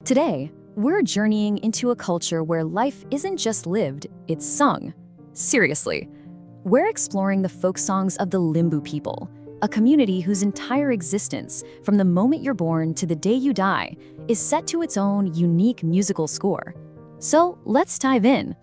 Today, we're journeying into a culture where life isn't just lived, it's sung. Seriously. We're exploring the folk songs of the Limbu people, a community whose entire existence, from the moment you're born to the day you die, is set to its own unique musical score. So let's dive in.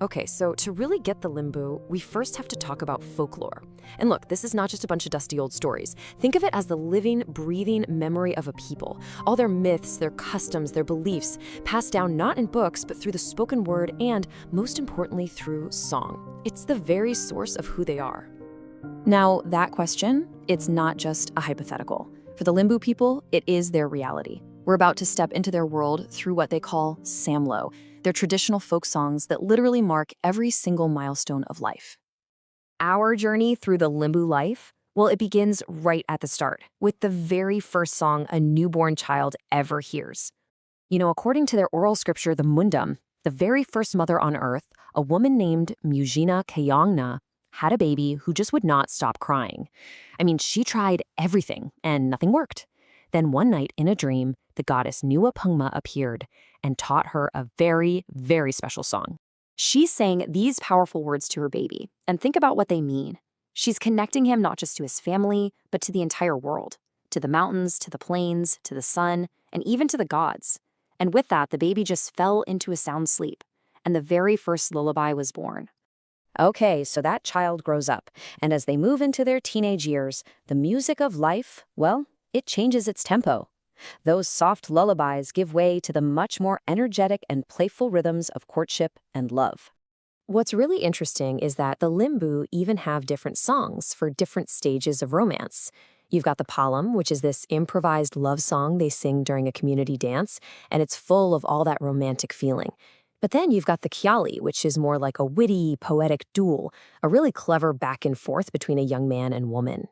Okay, so to really get the Limbu, we first have to talk about folklore. And look, this is not just a bunch of dusty old stories. Think of it as the living, breathing memory of a people. All their myths, their customs, their beliefs, passed down not in books, but through the spoken word and, most importantly, through song. It's the very source of who they are. Now, that question, it's not just a hypothetical. For the Limbu people, it is their reality. We're about to step into their world through what they call Samlo, their traditional folk songs that literally mark every single milestone of life. Our journey through the Limbu life, well, it begins right at the start, with the very first song a newborn child ever hears. You know, according to their oral scripture, the Mundam, the very first mother on earth, a woman named Mujina Kayangna, had a baby who just would not stop crying. I mean, she tried everything, and nothing worked. Then one night in a dream, the goddess Nuapungma appeared and taught her a very, very special song. She sang these powerful words to her baby, and think about what they mean. She's connecting him not just to his family, but to the entire world, to the mountains, to the plains, to the sun, and even to the gods. And with that, the baby just fell into a sound sleep, and the very first lullaby was born. Okay, so that child grows up, and as they move into their teenage years, the music of life, well, it changes its tempo. Those soft lullabies give way to the much more energetic and playful rhythms of courtship and love. What's really interesting is that the Limbu even have different songs for different stages of romance. You've got the Palam, which is this improvised love song they sing during a community dance, and it's full of all that romantic feeling. But then you've got the Kyali, which is more like a witty, poetic duel, a really clever back and forth between a young man and woman.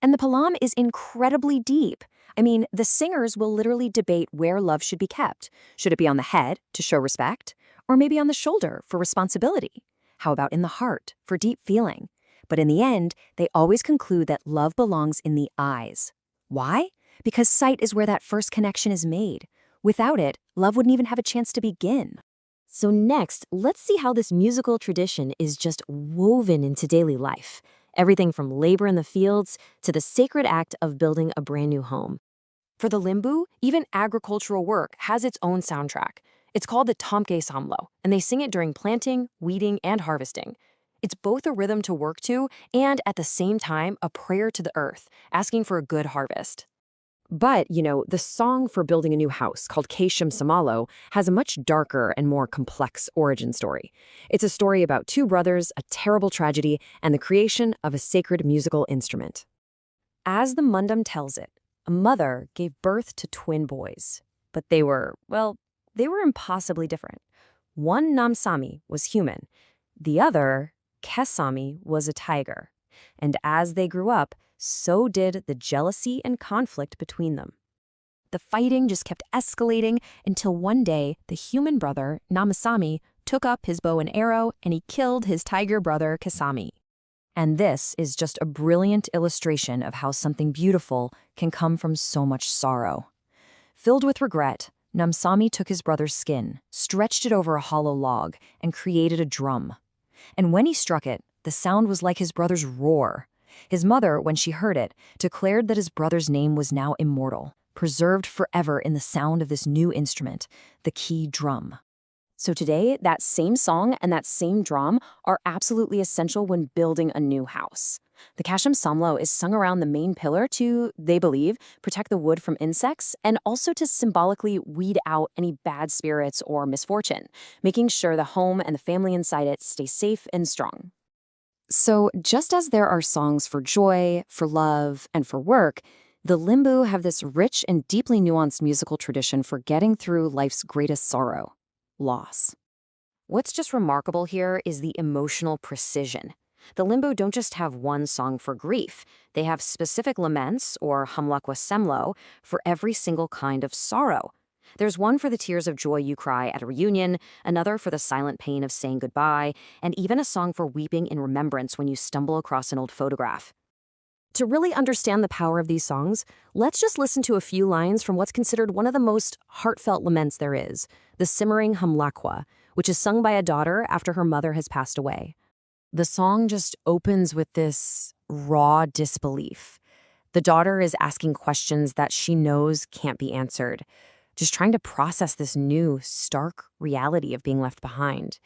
And the Palam is incredibly deep. I mean, the singers will literally debate where love should be kept. Should it be on the head, to show respect? Or maybe on the shoulder, for responsibility? How about in the heart, for deep feeling? But in the end, they always conclude that love belongs in the eyes. Why? Because sight is where that first connection is made. Without it, love wouldn't even have a chance to begin. So next, let's see how this musical tradition is just woven into daily life. Everything from labor in the fields to the sacred act of building a brand new home. For the Limbu, even agricultural work has its own soundtrack. It's called the Tomke Samlo, and they sing it during planting, weeding, and harvesting. It's both a rhythm to work to and, at the same time, a prayer to the earth, asking for a good harvest. But, you know, the song for building a new house, called Kesham Samalo, has a much darker and more complex origin story. It's a story about two brothers, a terrible tragedy, and the creation of a sacred musical instrument. As the Mundam tells it, a mother gave birth to twin boys. But they were impossibly different. One, Namsami, was human. The other, Kesami, was a tiger. And as they grew up, so did the jealousy and conflict between them. The fighting just kept escalating until one day the human brother, Namasami, took up his bow and arrow and he killed his tiger brother, Kesami. And this is just a brilliant illustration of how something beautiful can come from so much sorrow. Filled with regret, Namsami took his brother's skin, stretched it over a hollow log, and created a drum. And when he struck it, the sound was like his brother's roar. His mother, when she heard it, declared that his brother's name was now immortal, preserved forever in the sound of this new instrument, the key drum. So today, that same song and that same drum are absolutely essential when building a new house. The Kasham Samlo is sung around the main pillar to, they believe, protect the wood from insects and also to symbolically weed out any bad spirits or misfortune, making sure the home and the family inside it stay safe and strong. So just as there are songs for joy, for love, and for work, the Limbu have this rich and deeply nuanced musical tradition for getting through life's greatest sorrow, loss. What's just remarkable here is the emotional precision. The Limbu don't just have one song for grief. They have specific laments, or hamlakwa semlo, for every single kind of sorrow. There's one for the tears of joy you cry at a reunion, another for the silent pain of saying goodbye, and even a song for weeping in remembrance when you stumble across an old photograph. To really understand the power of these songs, let's just listen to a few lines from what's considered one of the most heartfelt laments there is, the simmering Hamlakwa, which is sung by a daughter after her mother has passed away. The song just opens with this raw disbelief. The daughter is asking questions that she knows can't be answered, just trying to process this new, stark reality of being left behind.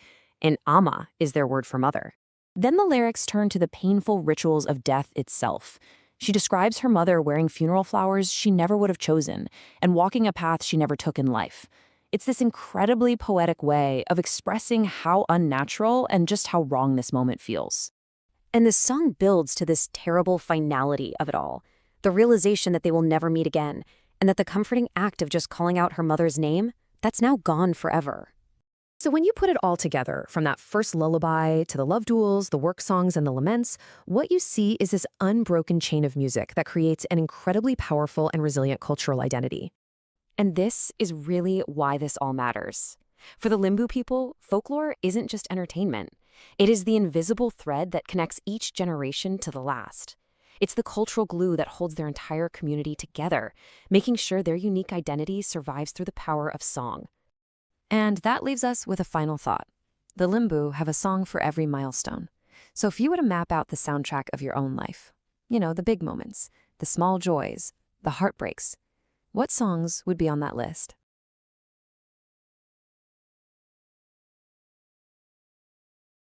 And ama is their word for mother. Then the lyrics turn to the painful rituals of death itself. She describes her mother wearing funeral flowers she never would have chosen and walking a path she never took in life. It's this incredibly poetic way of expressing how unnatural and just how wrong this moment feels. And the song builds to this terrible finality of it all, the realization that they will never meet again, and that the comforting act of just calling out her mother's name, that's now gone forever. So when you put it all together, from that first lullaby to the love duels, the work songs, and the laments, what you see is this unbroken chain of music that creates an incredibly powerful and resilient cultural identity. And this is really why this all matters. For the Limbu people, folklore isn't just entertainment. It is the invisible thread that connects each generation to the last. It's the cultural glue that holds their entire community together, making sure their unique identity survives through the power of song. And that leaves us with a final thought. The Limbu have a song for every milestone. So if you were to map out the soundtrack of your own life, the big moments, the small joys, the heartbreaks, what songs would be on that list?